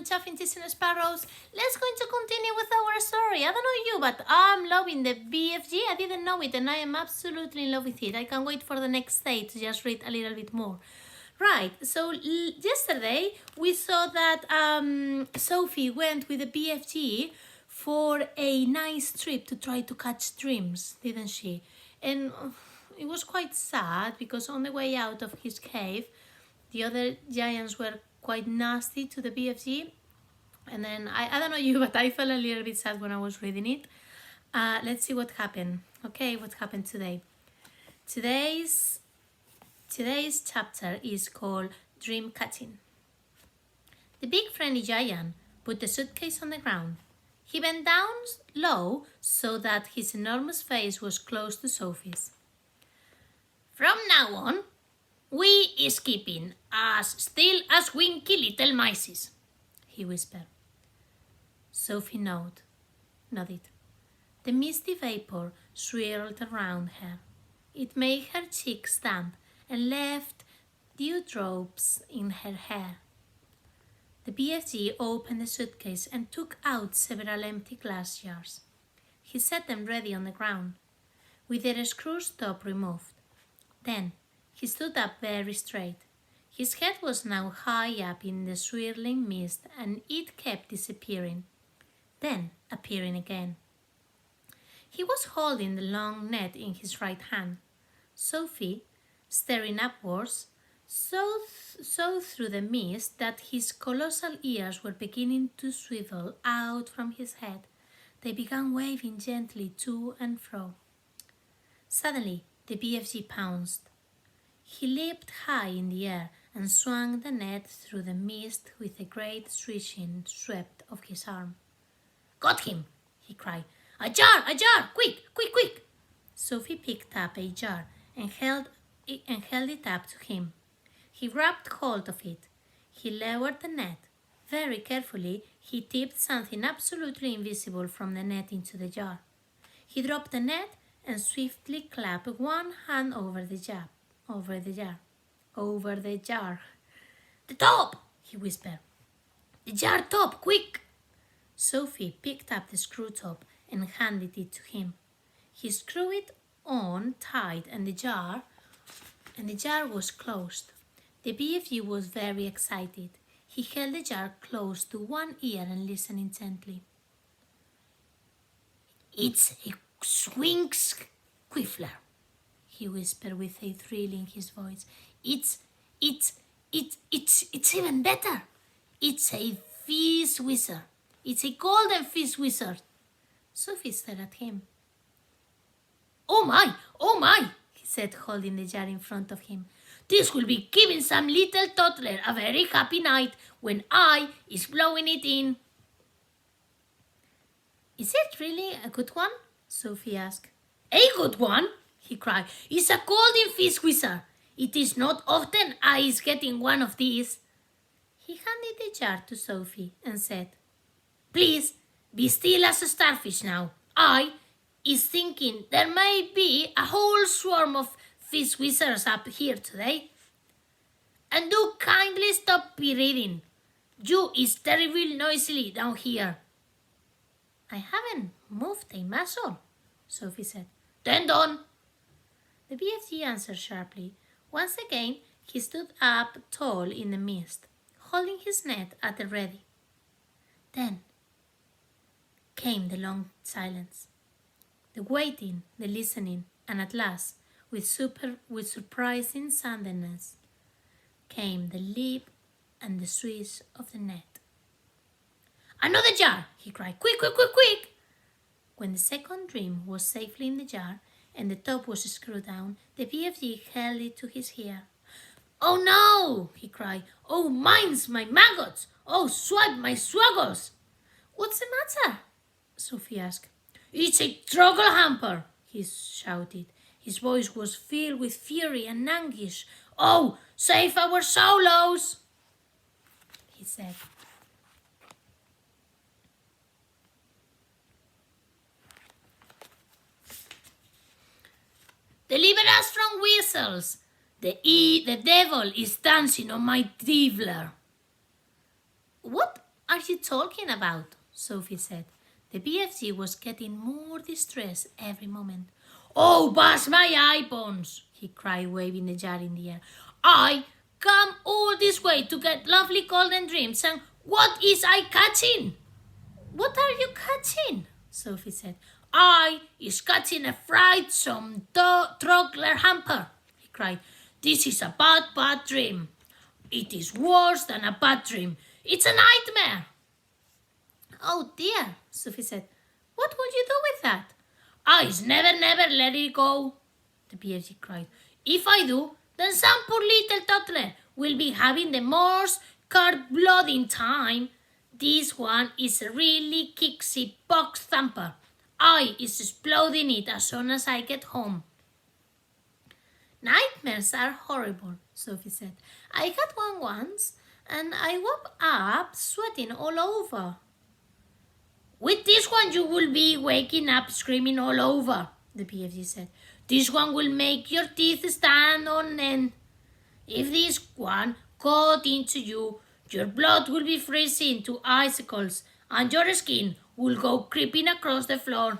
chaffinches and sparrows. Let's going to continue with our story. I don't know you, but I'm loving the BFG. I didn't know it and I am absolutely in love with it. I can't wait for the next day to just read a little bit more. Right, so yesterday we saw that Sophie went with the BFG for a nice trip to try to catch dreams, didn't she? And it was quite sad because on the way out of his cave, the other giants were quite nasty to the BFG. And then, I don't know you, but I felt a little bit sad when I was reading it. Let's see what happened. Okay, what happened today? Today's chapter is called Dream Catching. The big friendly giant put the suitcase on the ground. He bent down low so that his enormous face was close to Sophie's. From now on, we is keeping as still as winky little mices, he whispered. Sophie nodded. The misty vapor swirled around her. It made her cheeks damp and left dewdrops in her hair. The BFG opened the suitcase and took out several empty glass jars. He set them ready on the ground, with their screw top removed. Then he stood up very straight. His head was now high up in the swirling mist and it kept disappearing, then appearing again. He was holding the long net in his right hand. Sophie, staring upwards, saw through the mist that his colossal ears were beginning to swivel out from his head. They began waving gently to and fro. Suddenly, the BFG pounced. He leaped high in the air and swung the net through the mist with a great swishing sweep of his arm. "Got him!" he cried. A jar! Quick! Sophie picked up a jar and held it up to him. He grabbed hold of it. He lowered the net. Very carefully, he tipped something absolutely invisible from the net into the jar. He dropped the net and swiftly clapped one hand over the jar. "The top!" he whispered. "The jar top, quick!" Sophie picked up the screw top and handed it to him. He screwed it on tight and the jar was closed. The BFG was very excited. He held the jar close to one ear and listened intently. "It's a swing squiffler," he whispered with a thrill in his voice. It's even better. It's a fizz wizard. It's a golden fizz wizard." Sophie stared at him. Oh my, he said, holding the jar in front of him. "This will be giving some little toddler a very happy night when I is blowing it in." "Is it really a good one?" Sophie asked. "A good one?" he cried. "It's a golden fizz wizard. It is not often I is getting one of these." He handed the jar to Sophie and said, "Please, be still as a starfish now. I is thinking there may be a whole swarm of fizz wizards up here today. And do kindly stop reading. You is terribly noisily down here." "I haven't moved a muscle," Sophie said. "Then don't." The BFG answered sharply. Once again, he stood up tall in the mist, holding his net at the ready. Then came the long silence, the waiting, the listening, and at last, with surprising suddenness, came the leap and the swish of the net. "Another jar!" he cried. "Quick! When the second dream was safely in the jar and the top was screwed down, the BFG held it to his ear. "Oh no!" he cried. "Oh, mine's my maggots! Oh, swipe my swoggles!" "What's the matter?" Sophie asked. "It's a struggle hamper!" he shouted. His voice was filled with fury and anguish. "Oh, save our solos!" he said. "Deliver us from weasels! The devil is dancing on my dibbler." "What are you talking about? Sophie said. The BFG was getting more distressed every moment. Oh, bash my eyeballs, he cried, waving the jar in the air. I come all this way to get lovely golden dreams, and what is I catching? What are you catching? Sophie said. I is catching a frightsome troggler hamper, he cried. This is a bad, bad dream. It is worse than a bad dream. It's a nightmare. Oh dear, Sophie said. What will you do with that? I's never, never let it go, the BFG cried. If I do, then some poor little toddler will be having the most blooding time. This one is a really kicksy box thumper. I is exploding it as soon as I get home. Nightmares are horrible, Sophie said. I had one once, and I woke up sweating all over. With this one you will be waking up screaming all over, the BFG said. This one will make your teeth stand on end. If this one got into you, your blood will be freezing to icicles and your skin will go creeping across the floor.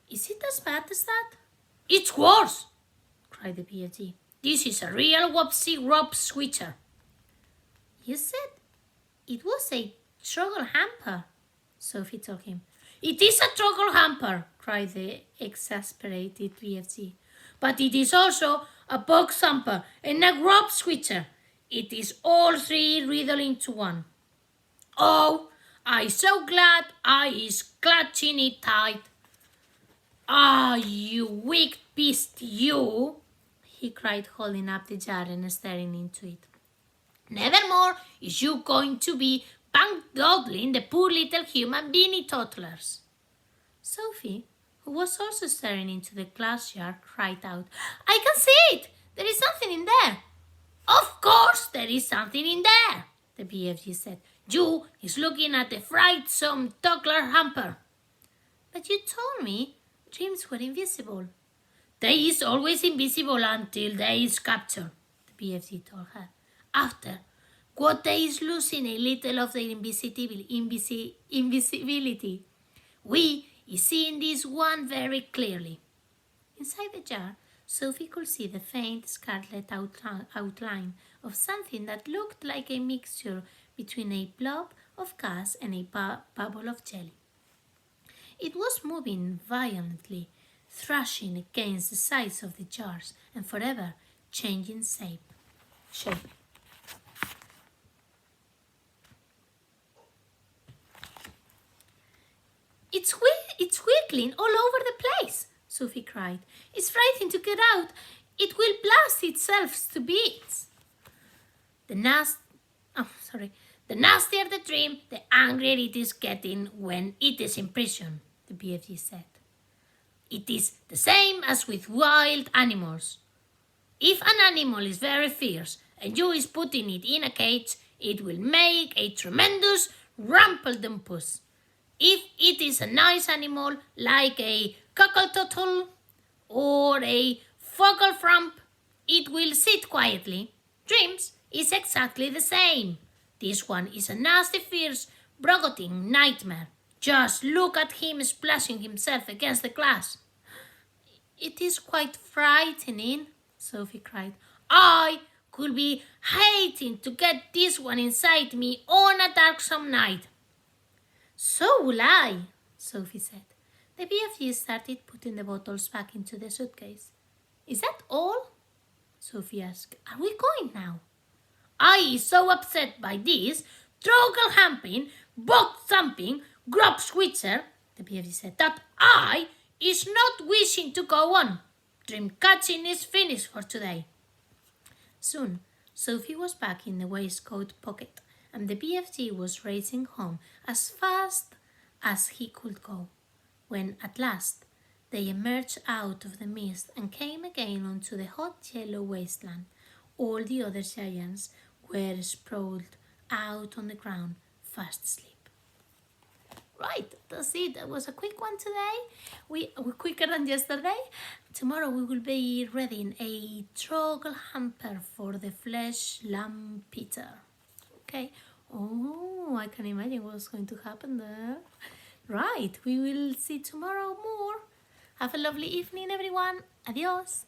Is it as bad as that? It's worse, cried the BFG. This is a real whoopsie rob switcher. You said it was a struggle hamper, Sophie told him. It is a struggle hamper, cried the exasperated BFG. But it is also a box thumper and a rob switcher. It is all three riddled into one. Oh, I'm so glad I is clutching it tight. Ah, you weak beast, you, he cried, holding up the jar and staring into it. Nevermore is you going to be bang-doddling the poor little human beanie toddlers. Sophie, who was also staring into the glass jar, cried out, I can see it! There is something in there! Of course there is something in there, the BFG said. You is looking at the frightsome toddler hamper. But you told me dreams were invisible. They is always invisible until they is captured, the BFG told her. After, what they is losing a little of their invisibility. We is seeing this one very clearly. Inside the jar, Sophie could see the faint scarlet outline of something that looked like a mixture between a blob of gas and a bubble of jelly. It was moving violently, thrashing against the sides of the jars and forever changing shape. It's wiggling all over the place, Sophie cried. It's frightening to get out. It will blast itself to bits. The nastier the dream, the angrier it is getting when it is in prison, the BFG said. It is the same as with wild animals. If an animal is very fierce and you is putting it in a cage, it will make a tremendous rumpeldumpus. If it is a nice animal like a cockle-tottle or a foggle-frump, it will sit quietly. Dreams is exactly the same. This one is a nasty, fierce, brogoting nightmare. Just look at him splashing himself against the glass. It is quite frightening, Sophie cried. I could be hating to get this one inside me on a darksome night. So will I, Sophie said. The BFG started putting the bottles back into the suitcase. Is that all? Sophie asked. Are we going now? I is so upset by this struggle hamping, box thumping, grub switcher, the BFG said, that I is not wishing to go on. Dream catching is finished for today. Soon, Sophie was back in the waistcoat pocket, and the BFG was racing home as fast as he could go. When, at last, they emerged out of the mist and came again onto the hot yellow wasteland, all the other giants were sprawled out on the ground, fast asleep. Right, that's it. That was a quick one today. We're quicker than yesterday. Tomorrow we will be reading a struggle hamper for the flesh lamb Peter. Okay, Oh, I can imagine what's going to happen there. Right, we will see tomorrow more. Have a lovely evening, everyone. Adios.